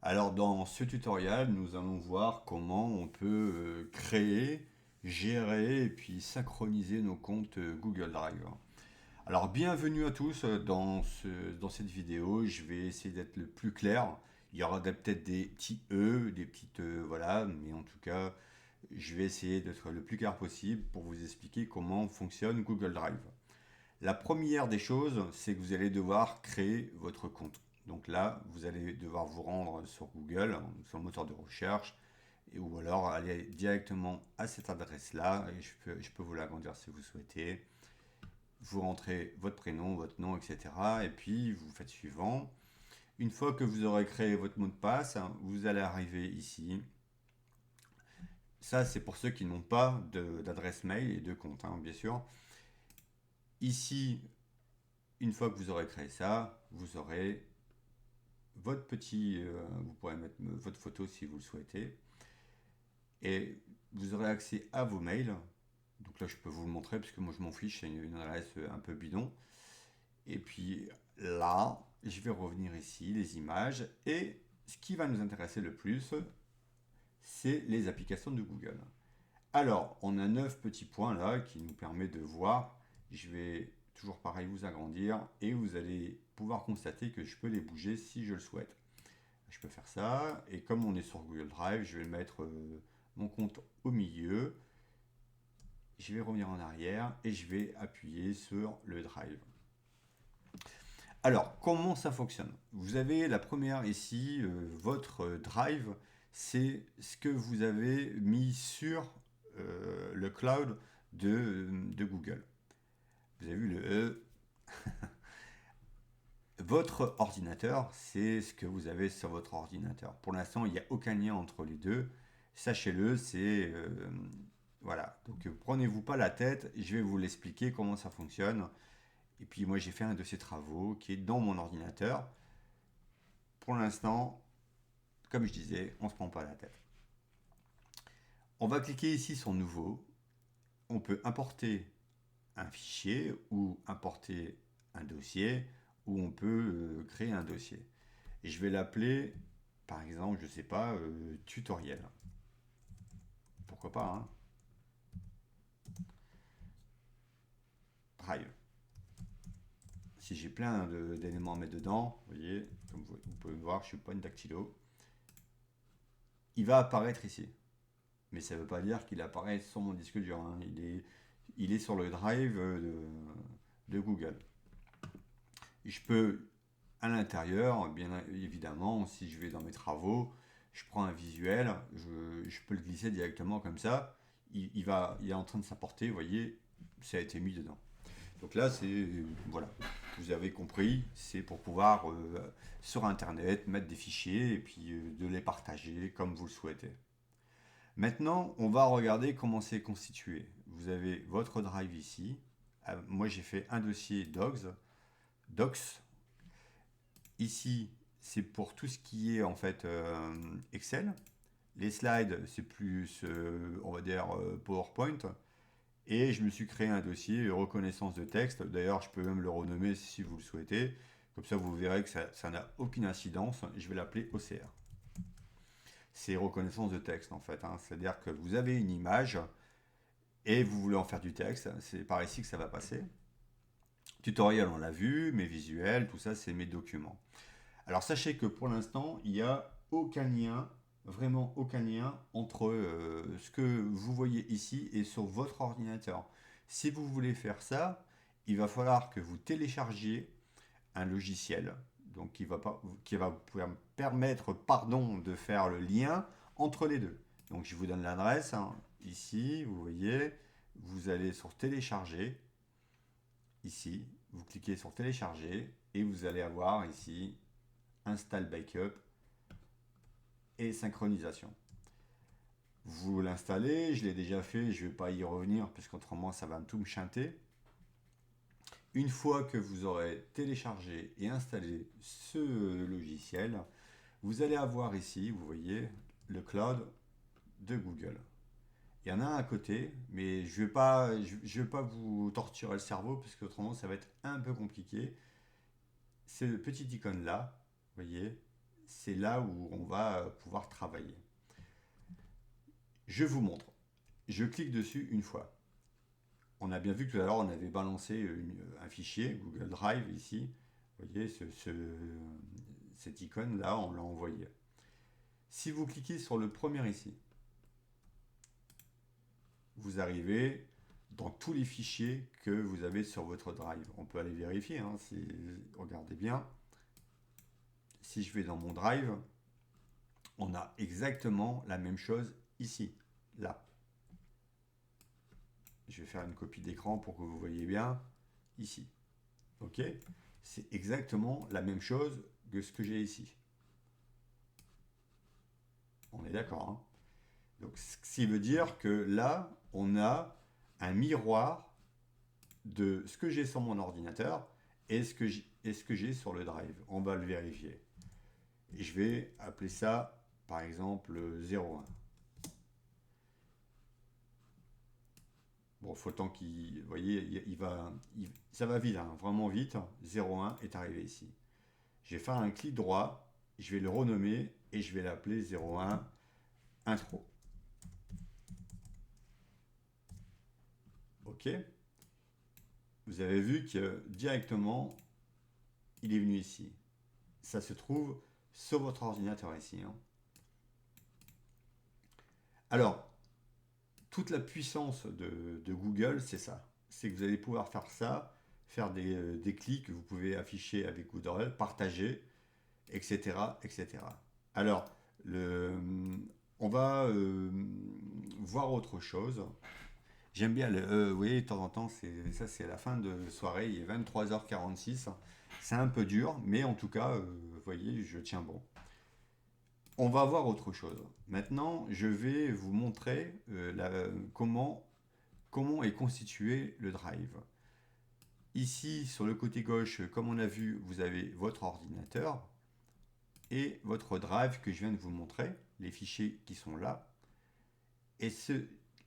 Alors dans ce tutoriel, nous allons voir comment on peut créer, gérer et puis synchroniser nos comptes Google Drive. Alors bienvenue à tous dans cette vidéo. Je vais essayer d'être le plus clair. Il y aura peut-être des petits E, des petites voilà, mais en tout cas, je vais essayer d'être le plus clair possible pour vous expliquer comment fonctionne Google Drive. La première des choses, c'est que vous allez devoir créer votre compte. Donc là, vous allez devoir vous rendre sur Google, sur le moteur de recherche, ou alors aller directement à cette adresse-là, et je peux vous l'agrandir si vous souhaitez. Vous rentrez votre prénom, votre nom, etc. Et puis vous faites suivant. Une fois que vous aurez créé votre mot de passe, vous allez arriver ici. Ça, c'est pour ceux qui n'ont pas d'adresse mail et de compte, bien sûr. Ici, une fois que vous aurez créé ça, vous aurez votre petit, vous pourrez mettre votre photo si vous le souhaitez, et vous aurez accès à vos mails. Donc là, je peux vous le montrer parce que moi je m'en fiche, c'est une adresse un peu bidon. Et puis là, je vais revenir ici, les images, et ce qui va nous intéresser le plus, c'est les applications de Google. Alors, on a 9 petits points là qui nous permettent de voir. Je vais toujours pareil vous agrandir et vous allez pouvoir constater que je peux les bouger si je le souhaite. Je peux faire ça, et comme on est sur Google Drive, je vais mettre mon compte au milieu. Je vais revenir en arrière et je vais appuyer sur le Drive. Alors, comment ça fonctionne? Vous avez la première ici, votre Drive, c'est ce que vous avez mis sur le cloud de Google. Vous avez vu le E. Votre ordinateur, c'est ce que vous avez sur votre ordinateur. Pour l'instant, il n'y a aucun lien entre les deux. Sachez-le, c'est voilà. Donc prenez-vous pas la tête, je vais vous l'expliquer comment ça fonctionne. Et puis moi j'ai fait un de ces travaux qui est dans mon ordinateur. Pour l'instant, comme je disais, on ne se prend pas la tête. On va cliquer ici sur nouveau. On peut importer un fichier ou importer un dossier, ou on peut créer un dossier. Et je vais l'appeler, par exemple, je ne sais pas, tutoriel. Pourquoi pas, Drive. Si j'ai plein d'éléments à mettre dedans, vous voyez, comme vous pouvez voir, je ne suis pas une dactylo. Il va apparaître ici. Mais ça ne veut pas dire qu'il apparaît sur mon disque dur. Il est sur le drive de Google. Je peux, à l'intérieur, bien évidemment, si je vais dans mes travaux, je prends un visuel, je peux le glisser directement comme ça. Il est en train de s'apporter, vous voyez, ça a été mis dedans. Donc là, c'est, voilà, vous avez compris, c'est pour pouvoir, sur Internet, mettre des fichiers et puis de les partager comme vous le souhaitez. Maintenant, on va regarder comment c'est constitué. Vous avez votre drive ici. Moi, j'ai fait un dossier docs. Ici, c'est pour tout ce qui est en fait Excel. Les slides, c'est plus, on va dire, PowerPoint. Et je me suis créé un dossier reconnaissance de texte. D'ailleurs, je peux même le renommer si vous le souhaitez. Comme ça, vous verrez que ça n'a aucune incidence. Je vais l'appeler OCR. C'est reconnaissance de texte en fait. C'est-à-dire que vous avez une image et vous voulez en faire du texte. C'est par ici que ça va passer. Tutoriel, on l'a vu, mes visuels, tout ça, c'est mes documents. Alors sachez que pour l'instant, il n'y a aucun lien, vraiment aucun lien entre ce que vous voyez ici et sur votre ordinateur. Si vous voulez faire ça, il va falloir que vous téléchargiez un logiciel donc qui va vous permettre de faire le lien entre les deux. Donc je vous donne l'adresse, ici, vous voyez, vous allez sur télécharger, ici, vous cliquez sur télécharger et vous allez avoir ici install backup et synchronisation. Vous l'installez, je l'ai déjà fait, je ne vais pas y revenir parce qu'autrement ça va tout me chanter. Une fois que vous aurez téléchargé et installé ce logiciel, vous allez avoir ici, vous voyez, le cloud de Google. Il y en a un à côté, mais je vais pas vous torturer le cerveau parce qu'autrement ça va être un peu compliqué. C'est le petit icône là, vous voyez, c'est là où on va pouvoir travailler. Je vous montre. Je clique dessus une fois. On a bien vu que tout à l'heure, on avait balancé un fichier, Google Drive ici. Vous voyez, cette icône-là, on l'a envoyé. Si vous cliquez sur le premier ici, vous arrivez dans tous les fichiers que vous avez sur votre Drive. On peut aller vérifier, hein, regardez bien. Si je vais dans mon Drive, on a exactement la même chose ici, là. Je vais faire une copie d'écran pour que vous voyez bien ici. Ok? C'est exactement la même chose que ce que j'ai ici. On est d'accord, hein? Donc, ce qui veut dire que là, on a un miroir de ce que j'ai sur mon ordinateur et ce que j'ai sur le drive. On va le vérifier. Et je vais appeler ça, par exemple, 01. Bon, faut tant qu'il... Vous voyez, ça va vite, hein, vraiment vite. 01 est arrivé ici. Je vais faire un clic droit, je vais le renommer et je vais l'appeler 01 intro. Ok? Vous avez vu que directement, il est venu ici. Ça se trouve sur votre ordinateur ici, hein. Alors, toute la puissance de Google, c'est ça. C'est que vous allez pouvoir faire ça, faire des clics que vous pouvez afficher avec Google, partager, etc. etc. Alors, on va voir autre chose. J'aime bien, vous voyez, de temps en temps, c'est à la fin de soirée, il est 23h46. C'est un peu dur, mais en tout cas, vous voyez, je tiens bon. On va voir autre chose. Maintenant, je vais vous montrer comment est constitué le drive. Ici, sur le côté gauche, comme on a vu, vous avez votre ordinateur et votre drive que je viens de vous montrer, les fichiers qui sont là. Et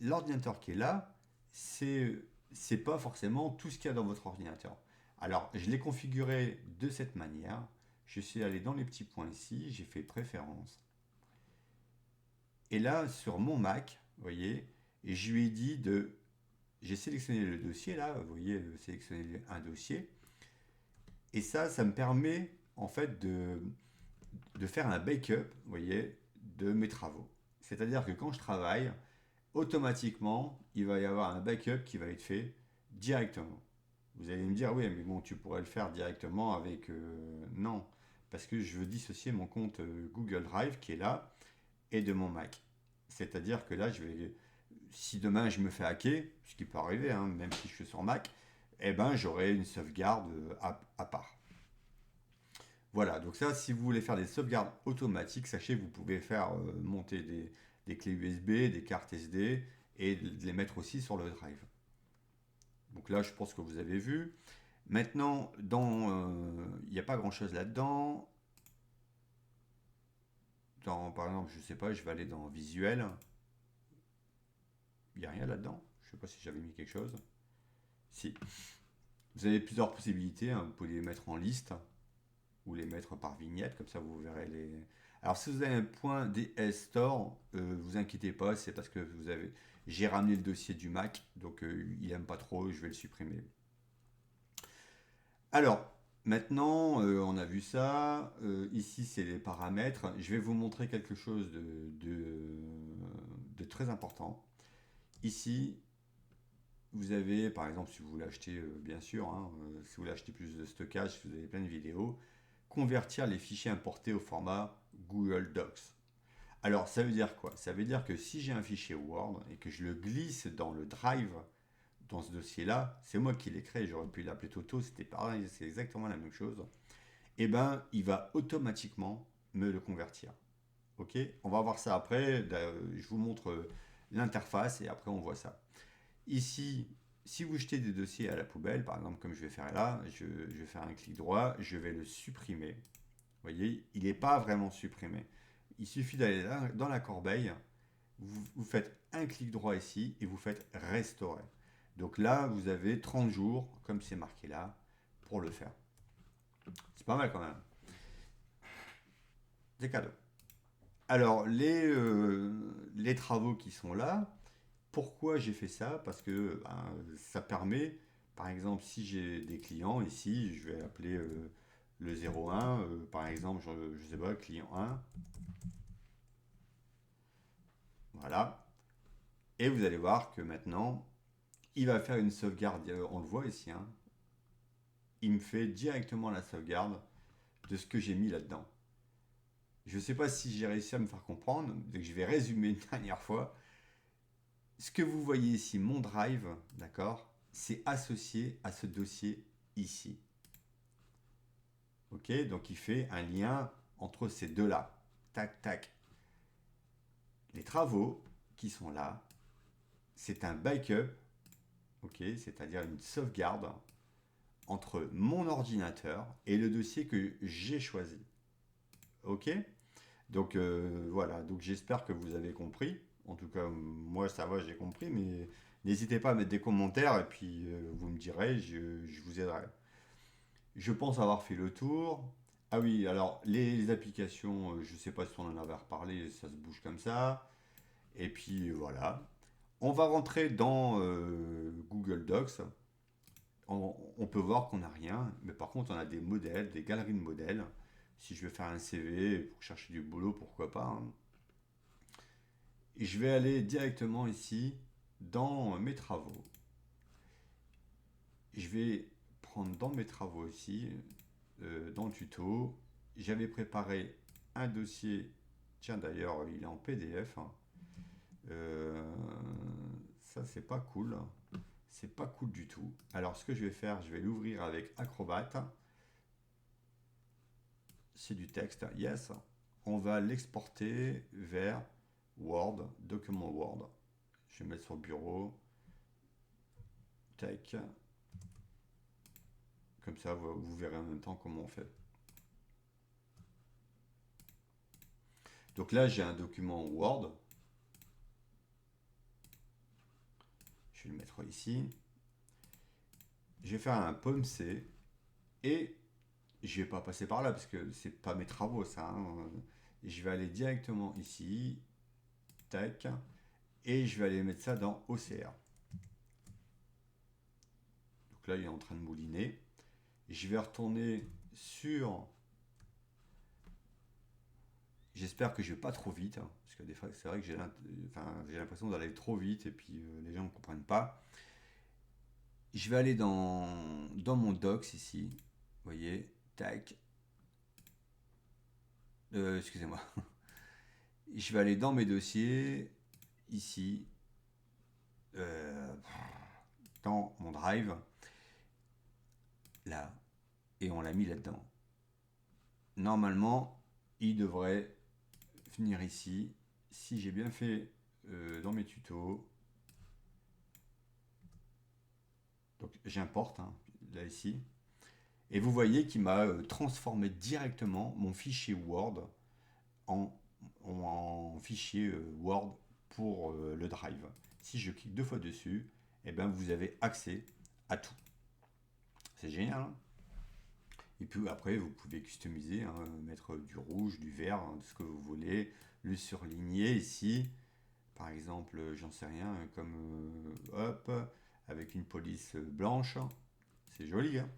l'ordinateur qui est là, c'est pas forcément tout ce qu'il y a dans votre ordinateur. Alors, je l'ai configuré de cette manière. Je suis allé dans les petits points ici, j'ai fait préférences. Et là, sur mon Mac, vous voyez, et je lui ai dit j'ai sélectionné le dossier là, vous voyez, sélectionner un dossier. Et ça me permet en fait de faire un backup, vous voyez, de mes travaux. C'est-à-dire que quand je travaille, automatiquement, il va y avoir un backup qui va être fait directement. Vous allez me dire, oui, mais bon, tu pourrais le faire directement avec... non, parce que je veux dissocier mon compte Google Drive qui est là et de mon Mac. C'est-à-dire que là, si demain je me fais hacker, ce qui peut arriver, hein, même si je suis sur Mac, eh ben, j'aurai une sauvegarde à part. Voilà, donc ça, si vous voulez faire des sauvegardes automatiques, sachez que vous pouvez faire monter des clés USB, des cartes SD et de les mettre aussi sur le drive. Donc là, je pense que vous avez vu. Maintenant, il n'y a pas grand-chose là-dedans. Par exemple, je ne sais pas, je vais aller dans Visuel. Il n'y a rien là-dedans. Je ne sais pas si j'avais mis quelque chose. Si. Vous avez plusieurs possibilités, hein. Vous pouvez les mettre en liste ou les mettre par vignette, comme ça vous verrez les... Alors si vous avez un point DS Store, vous inquiétez pas, c'est parce que j'ai ramené le dossier du Mac, donc il aime pas trop, je vais le supprimer. Alors, maintenant, on a vu ça. Ici, c'est les paramètres. Je vais vous montrer quelque chose de très important. Ici, vous avez, par exemple, si vous voulez acheter, bien sûr, hein, si vous voulez acheter plus de stockage, vous avez plein de vidéos, convertir les fichiers importés au format Google Docs. Alors, ça veut dire quoi? Ça veut dire que si j'ai un fichier Word et que je le glisse dans le Drive, dans ce dossier-là, c'est moi qui l'ai créé, j'aurais pu l'appeler Toto, c'était pareil, c'est exactement la même chose. Et ben, il va automatiquement me le convertir. Ok? On va voir ça après. Je vous montre l'interface et après on voit ça. Ici, si vous jetez des dossiers à la poubelle, par exemple comme je vais faire là, je vais faire un clic droit, je vais le supprimer. Vous voyez, il n'est pas vraiment supprimé. Il suffit d'aller là, dans la corbeille, vous faites un clic droit ici et vous faites restaurer. Donc là, vous avez 30 jours, comme c'est marqué là, pour le faire. C'est pas mal quand même. C'est cadeau. Alors, les travaux qui sont là, pourquoi j'ai fait ça? Parce que ben, ça permet, par exemple, si j'ai des clients ici, je vais appeler le 01, par exemple, je sais pas, client 1, voilà. Et vous allez voir que maintenant, il va faire une sauvegarde, on le voit ici, hein, il me fait directement la sauvegarde de ce que j'ai mis là-dedans. Je ne sais pas si j'ai réussi à me faire comprendre, donc je vais résumer une dernière fois. Ce que vous voyez ici, mon drive, d'accord, c'est associé à ce dossier ici. Ok, donc il fait un lien entre ces deux-là. Tac, tac. Les travaux qui sont là, c'est un backup, ok, c'est-à-dire une sauvegarde entre mon ordinateur et le dossier que j'ai choisi. Ok, donc voilà, donc j'espère que vous avez compris. En tout cas, moi ça va, j'ai compris, mais n'hésitez pas à mettre des commentaires et puis vous me direz, je vous aiderai. Je pense avoir fait le tour. Ah oui, alors les applications, je ne sais pas si on en avait reparlé, ça se bouge comme ça. Et puis voilà. On va rentrer dans Google Docs. On peut voir qu'on n'a rien, mais par contre on a des modèles, des galeries de modèles. Si je veux faire un CV pour chercher du boulot, pourquoi pas, hein. Et je vais aller directement ici dans mes travaux. Je vais prendre dans mes travaux ici, dans le tuto, j'avais préparé un dossier, tiens d'ailleurs il est en PDF, hein. Euh, Ça c'est pas cool, c'est pas cool du tout. Alors ce que je vais faire, je vais l'ouvrir avec Acrobat, c'est du texte, yes. On va l'exporter vers Word, document Word. Je vais mettre sur le bureau, tac, comme ça vous verrez en même temps comment on fait. Donc là j'ai un document Word, je vais le mettre ici. Je vais faire un pomme C et je vais pas passer par là parce que c'est pas mes travaux ça, hein. Je vais aller directement ici, tac, et je vais aller mettre ça dans OCR. Donc là il est en train de mouliner. Je vais retourner sur. J'espère que je vais pas trop vite, hein, parce que des fois c'est vrai que j'ai l'impression d'aller trop vite et puis les gens ne comprennent pas. Je vais aller dans mon docs ici, vous voyez, tac. Excusez-moi. Je vais aller dans mes dossiers, ici, euh, dans mon drive, là, et on l'a mis là-dedans. Normalement, il devrait venir ici. Si j'ai bien fait dans mes tutos, donc j'importe, hein, là ici, et vous voyez qu'il m'a transformé directement mon fichier Word en, en fichier Word pour le drive. Si je clique deux fois dessus, et ben vous avez accès à tout. C'est génial, hein. Et puis après, vous pouvez customiser, hein, mettre du rouge, du vert, hein, ce que vous voulez, le surligner ici. Par exemple, j'en sais rien, comme hop, avec une police blanche. C'est joli, hein.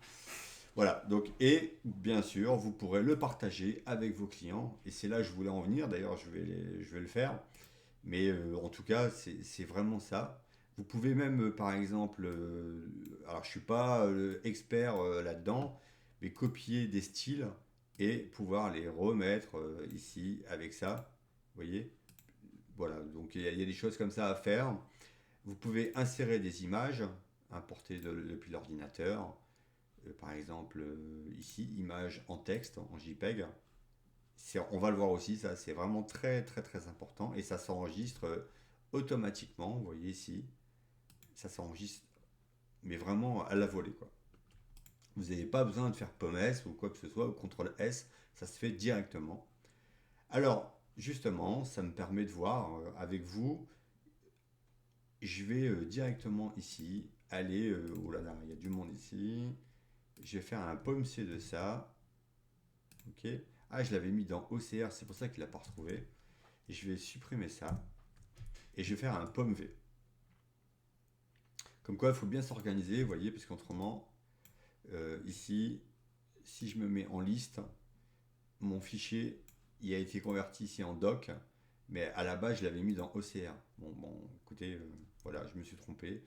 Voilà, donc, et bien sûr, vous pourrez le partager avec vos clients. Et c'est là que je voulais en venir, d'ailleurs, je vais le faire. Mais en tout cas, c'est vraiment ça. Vous pouvez même, par exemple, alors je ne suis pas expert là-dedans, mais copier des styles et pouvoir les remettre ici avec ça. Vous voyez? Voilà, donc il y a des choses comme ça à faire. Vous pouvez insérer des images importées depuis l'ordinateur. Par exemple, ici, images en texte, en JPEG. On va le voir aussi, ça c'est vraiment très très très important et ça s'enregistre automatiquement, vous voyez ici, ça s'enregistre mais vraiment à la volée quoi. Vous n'avez pas besoin de faire pomme S ou quoi que ce soit, ou CTRL S, ça se fait directement. Alors justement, ça me permet de voir avec vous, je vais directement ici, aller, oh là là, il y a du monde ici, je vais faire un pomme C de ça, ok. Ah, je l'avais mis dans OCR, c'est pour ça qu'il l'a pas retrouvé. Et je vais supprimer ça. Et je vais faire un pomme V. Comme quoi, il faut bien s'organiser, vous voyez, parce qu'autrement, ici, si je me mets en liste, mon fichier, il a été converti ici en doc, mais à la base, je l'avais mis dans OCR. Bon, écoutez, voilà, je me suis trompé.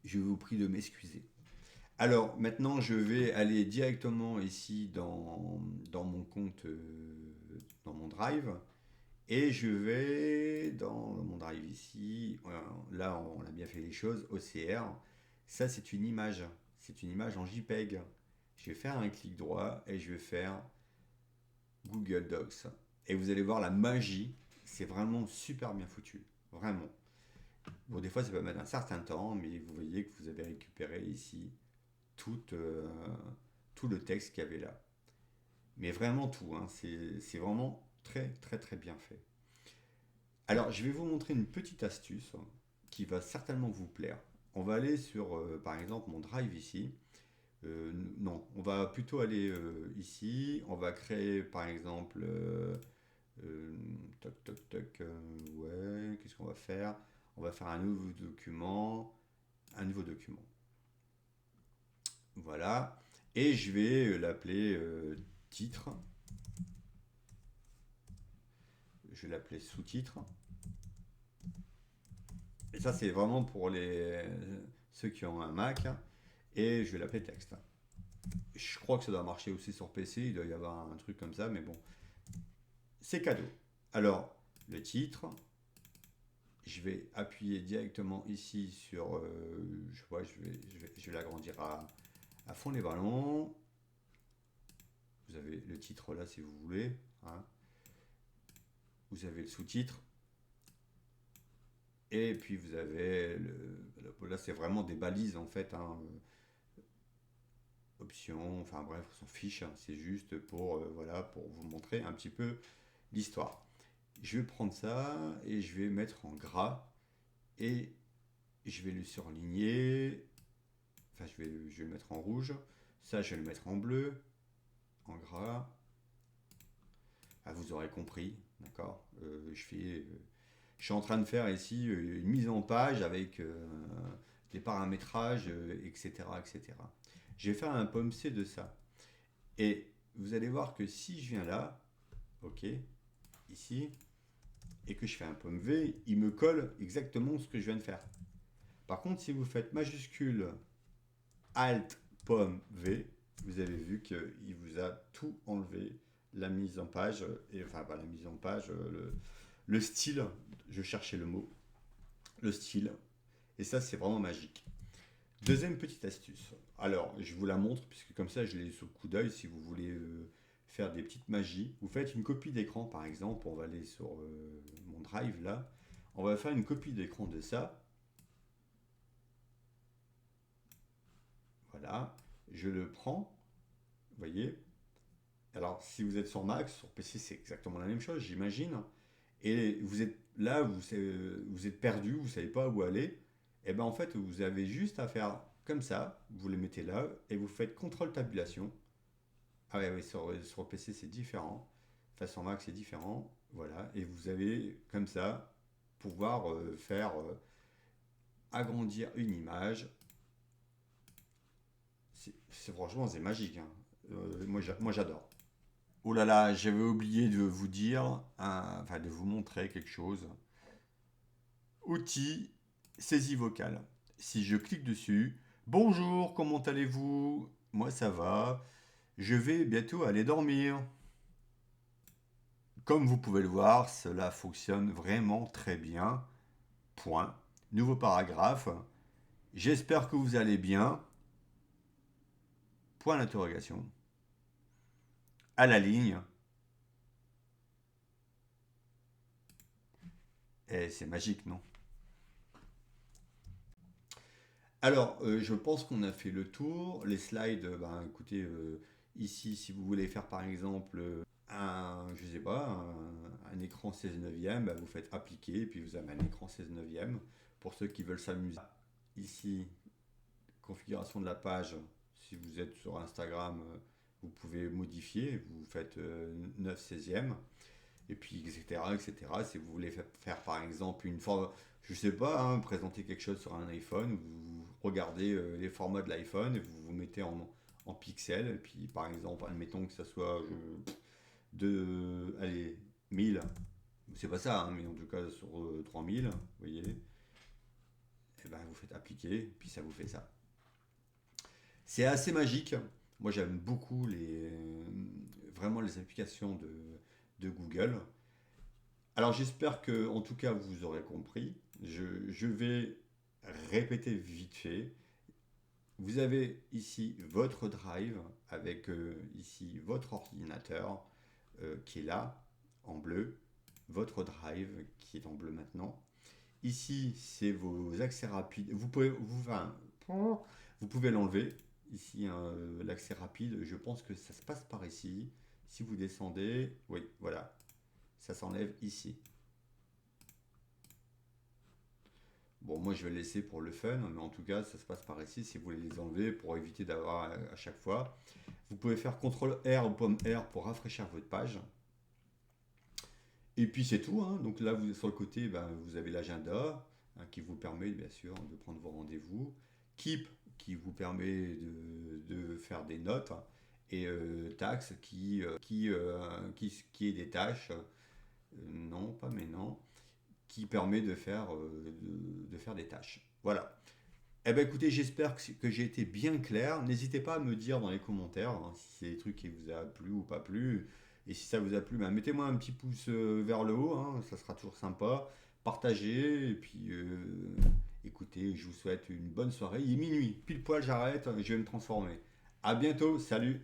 Je vous prie de m'excuser. Alors, maintenant, je vais aller directement ici dans mon compte, dans mon drive. Et je vais dans mon drive ici. Là, on a bien fait les choses. OCR. Ça, c'est une image. C'est une image en JPEG. Je vais faire un clic droit et je vais faire Google Docs. Et vous allez voir la magie. C'est vraiment super bien foutu. Vraiment. Bon, des fois, ça peut mettre un certain temps, mais vous voyez que vous avez récupéré ici tout, tout le texte qu'il y avait là. Mais vraiment tout. Hein. C'est vraiment très, très, très bien fait. Alors, je vais vous montrer une petite astuce qui va certainement vous plaire. On va aller sur, par exemple, mon drive ici. Non, on va plutôt aller ici. On va créer, par exemple, toc, toc, toc, ouais, qu'est-ce qu'on va faire? On va faire un nouveau document, un nouveau document. Voilà. Et je vais l'appeler titre. Je vais l'appeler sous-titre. Et ça, c'est vraiment pour ceux qui ont un Mac. Et je vais l'appeler texte. Je crois que ça doit marcher aussi sur PC. Il doit y avoir un truc comme ça, mais bon. C'est cadeau. Alors, le titre. Je vais appuyer directement ici sur. Je vois, je vais l'agrandir à fond les ballons. Vous avez le titre là si vous voulez. Hein. Vous avez le sous-titre. Et puis vous avez là c'est vraiment des balises en fait. Hein. Options, enfin bref, on s'en fiche. Hein. C'est juste pour voilà pour vous montrer un petit peu l'histoire. Je vais prendre ça et je vais mettre en gras et je vais le surligner. Enfin, je vais le mettre en rouge. Ça, je vais le mettre en bleu, en gras. Ah, vous aurez compris, d'accord. Je suis en train de faire ici une mise en page avec des paramétrages, etc., etc. Je vais faire un pomme C de ça. Et vous allez voir que si je viens là, ok, ici, et que je fais un pomme V, il me colle exactement ce que je viens de faire. Par contre, si vous faites majuscule Alt pomme V, vous avez vu qu'il vous a tout enlevé, la mise en page, et enfin pas la mise en page, le style, je cherchais le mot, le style, et ça c'est vraiment magique. Deuxième petite astuce, alors je vous la montre, puisque comme ça je l'ai sous le coup d'œil, si vous voulez faire des petites magies, vous faites une copie d'écran par exemple, on va aller sur mon drive là, on va faire une copie d'écran de ça, voilà, je le prends, vous voyez. Alors, si vous êtes sur Mac, sur PC, c'est exactement la même chose, j'imagine. Et vous êtes là, vous êtes perdu, vous ne savez pas où aller. Et bien en fait, vous avez juste à faire comme ça, vous le mettez là, et vous faites contrôle tabulation. Ah ouais, ouais, sur PC, c'est différent. Enfin, sur Mac, c'est différent. Voilà. Et vous avez comme ça pouvoir faire agrandir une image. Franchement, c'est magique. Hein. Moi, j'adore. Oh là là, j'avais oublié de vous dire, enfin de vous montrer quelque chose. Outil, saisie vocale. Si je clique dessus, bonjour, comment allez-vous? Moi ça va. Je vais bientôt aller dormir. Comme vous pouvez le voir, cela fonctionne vraiment très bien. Point. Nouveau paragraphe. J'espère que vous allez bien. Point d'interrogation. À la ligne. Et c'est magique, non? Alors, je pense qu'on a fait le tour. Les slides, ben, écoutez, ici, si vous voulez faire par exemple je sais pas, un écran 16 neuvième, ben, vous faites appliquer, et puis vous avez un écran 16 neuvième. Pour ceux qui veulent s'amuser. Ici, configuration de la page, si vous êtes sur Instagram, Vous pouvez modifier, vous faites 9 16e, et puis etc. etc. Si vous voulez faire par exemple une forme, je sais pas, hein, présenter quelque chose sur un iPhone, vous regardez les formats de l'iPhone et vous vous mettez en pixels, et puis par exemple, admettons que ça soit allez, 1000, c'est pas ça, hein, mais en tout cas sur 3000, vous voyez, et ben vous faites appliquer, puis ça vous fait ça. C'est assez magique. Moi j'aime beaucoup vraiment les applications de Google. Alors j'espère que en tout cas vous aurez compris. Je vais répéter vite fait. Vous avez ici votre drive avec ici votre ordinateur qui est là en bleu, votre drive qui est en bleu maintenant. Ici c'est vos accès rapides. Vous pouvez l'enlever. Ici l'accès rapide, je pense que ça se passe par ici. Si vous descendez, oui, voilà, ça s'enlève ici. Bon, moi je vais le laisser pour le fun, mais en tout cas ça se passe par ici si vous voulez les enlever pour éviter d'avoir à chaque fois. Vous pouvez faire CTRL R ou pomme R pour rafraîchir votre page. Et puis c'est tout, hein. Donc là vous sur le côté, ben, vous avez l'agenda qui vous permet bien sûr de prendre vos rendez-vous. Keep qui vous permet de faire des notes. Et Tax qui est des tâches. Non, pas maintenant qui permet de faire des tâches. Voilà. Eh bien écoutez, j'espère que j'ai été bien clair. N'hésitez pas à me dire dans les commentaires hein, si c'est des trucs qui vous a plu ou pas plu. Et si ça vous a plu, ben, mettez-moi un petit pouce vers le haut, hein, ça sera toujours sympa. Partagez, et puis écoutez, je vous souhaite une bonne soirée. Il est minuit, pile poil j'arrête, je vais me transformer. À bientôt, salut!